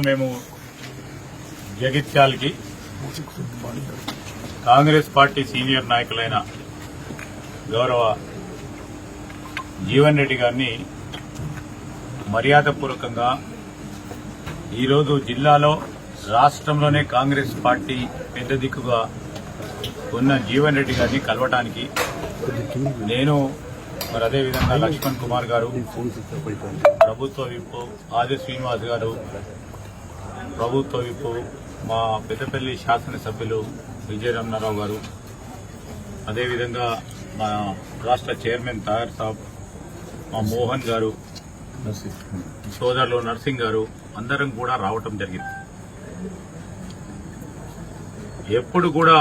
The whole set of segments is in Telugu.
మేము జగిత్యాలకి కాంగ్రెస్ పార్టీ సీనియర్ నాయకులైన గౌరవ జీవన్ రెడ్డి గారిని మర్యాదపూర్వకంగా ఈరోజు జిల్లాలో రాష్ట్రంలోనే కాంగ్రెస్ పార్టీ పెద్ద దిక్కుగా ఉన్న జీవన్ రెడ్డి గారిని కలవటానికి నేను మరి అదేవిధంగా లక్ష్మణ్ కుమార్ గారు, ప్రభుత్వ విప్ ఆది శ్రీనివాస్ గారు, ప్రభుత్వ విప్ మా పెద్దపల్లి శాసనసభ్యులు విజయరమణారావు గారు, అదేవిధంగా మా రాష్ట్ర చైర్మన్ తాయర్ సాబ్, మా మోహన్ గారు, సోదరులు నర్సింగ్ గారు అందరం కూడా రావటం జరిగింది. ఎప్పుడు కూడా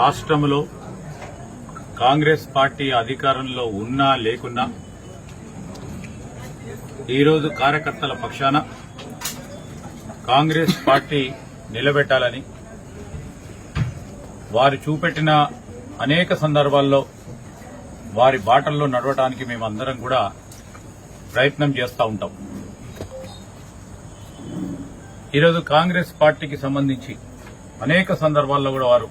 రాష్ట్రంలో కాంగ్రెస్ పార్టీ అధికారంలో ఉన్నా లేకున్నా ఈరోజు కార్యకర్తల పక్షాన కాంగ్రెస్ పార్టీ నిలబెట్టాలని వారు చూపెట్టిన అనేక సందర్భాల్లో వారి బాటల్లో నడవడానికి మేమందరం కూడా ప్రయత్నం చేస్తూ ఉంటాం. ఈరోజు కాంగ్రెస్ పార్టీకి సంబంధించి అనేక సందర్భాల్లో కూడా వారు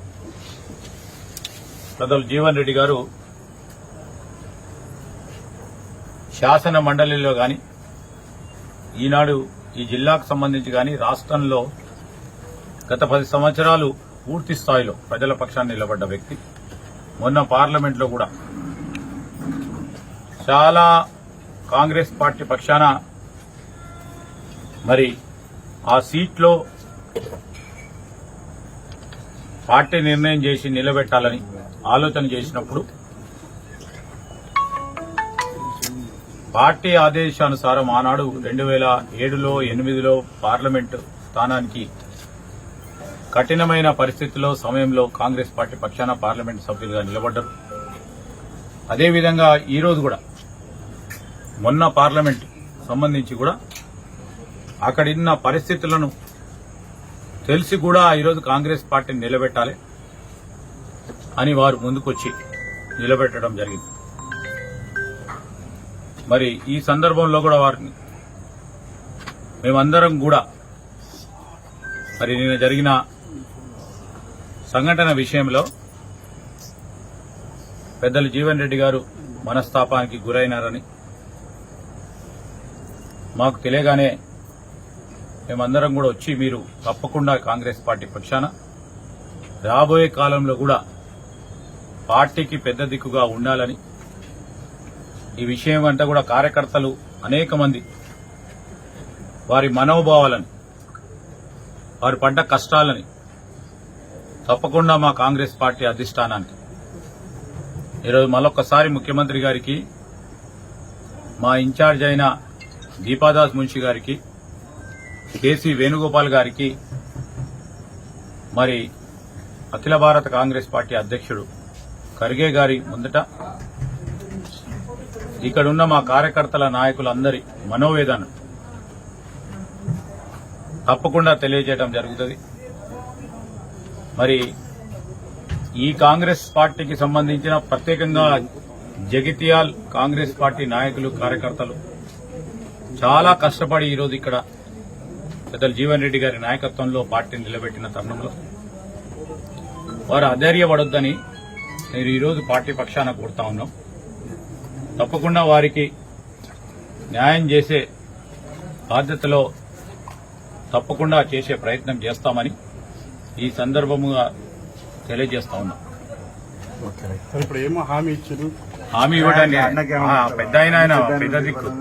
పెద్దలు జీవన్ రెడ్డి గారు శాసన మండలిలో గాని, ఈనాడు ఈ జిల్లాకు సంబంధించి గాని రాష్ట్రంలో గత 10 సంవత్సరాలు పూర్తి స్థాయిలో ప్రజల పక్షాన్ని నిలబడ్డ వ్యక్తి. మొన్న పార్లమెంట్లో కూడా చాలా కాంగ్రెస్ పార్టీ పక్షాన మరి ఆ సీట్లో పార్టీ నిర్ణయం చేసి నిలబెట్టాలని ఆలోచన చేసినప్పుడు పార్టీ ఆదేశానుసారం ఆనాడు 2007లో 2008లో పార్లమెంటు స్థానానికి కఠినమైన పరిస్థితుల్లో సమయంలో కాంగ్రెస్ పార్టీ పక్షాన పార్లమెంటు సభ్యులుగా నిలబడ్డారు. అదేవిధంగా ఈరోజు కూడా మొన్న పార్లమెంట్ సంబంధించి కూడా అక్కడున్న పరిస్థితులను తెలిసి కూడా ఈరోజు కాంగ్రెస్ పార్టీని నిలబెట్టాలి అని వారు ముందుకొచ్చి నిలబెట్టడం జరిగింది. మరి ఈ సందర్భంలో కూడా వారిని మేమందరం కూడా మరి నిన్న జరిగిన సంఘటన విషయంలో పెద్దలు జీవన్ రెడ్డి గారు మనస్తాపానికి గురైనారని మాకు తెలియగానే మేమందరం కూడా వచ్చి మీరు తప్పకుండా కాంగ్రెస్ పార్టీ పక్షాన రాబోయే కాలంలో కూడా పార్టీకి పెద్ద దిక్కుగా ఉండాలని, ఈ విషయం అంతా కూడా కార్యకర్తలు అనేక మంది వారి మనోభావాలని, వారి పడ్డ కష్టాలని తప్పకుండా మా కాంగ్రెస్ పార్టీ అధిష్టానానికి ఈరోజు మరొకసారి ముఖ్యమంత్రి గారికి, మా ఇన్ఛార్జ్ అయిన దీపాదాస్ మున్షి గారికి, కేసీ వేణుగోపాల్ గారికి, మరి అఖిల భారత కాంగ్రెస్ పార్టీ అధ్యక్షుడు ఖర్గే గారి ముందట ఇక్కడున్న మా కార్యకర్తల నాయకులందరి మనోవేదన తప్పకుండా తెలియజేయడం జరుగుతుంది. మరి ఈ కాంగ్రెస్ పార్టీకి సంబంధించిన ప్రత్యేకంగా జగిత్యాల్ కాంగ్రెస్ పార్టీ నాయకులు, కార్యకర్తలు చాలా కష్టపడి ఈరోజు ఇక్కడ పెద్దలు జీవన్ రెడ్డి గారి నాయకత్వంలో పార్టీని నిలబెట్టిన తరుణంలో వారు అధైర్యపడొద్దని నేను ఈరోజు పార్టీ పక్షాన కోరుతా ఉన్నాం. తప్పకుండా వారికి న్యాయం చేసే బాధ్యతలో తప్పకుండా చేసే ప్రయత్నం చేస్తామని ఈ సందర్భంగా తెలియజేస్తా ఉన్నాం. ఇప్పుడు ఏమో హామీ ఇచ్చారు, హామీ ఇవ్వడానికి పెద్ద ఆయన పెద్ద దిక్కు.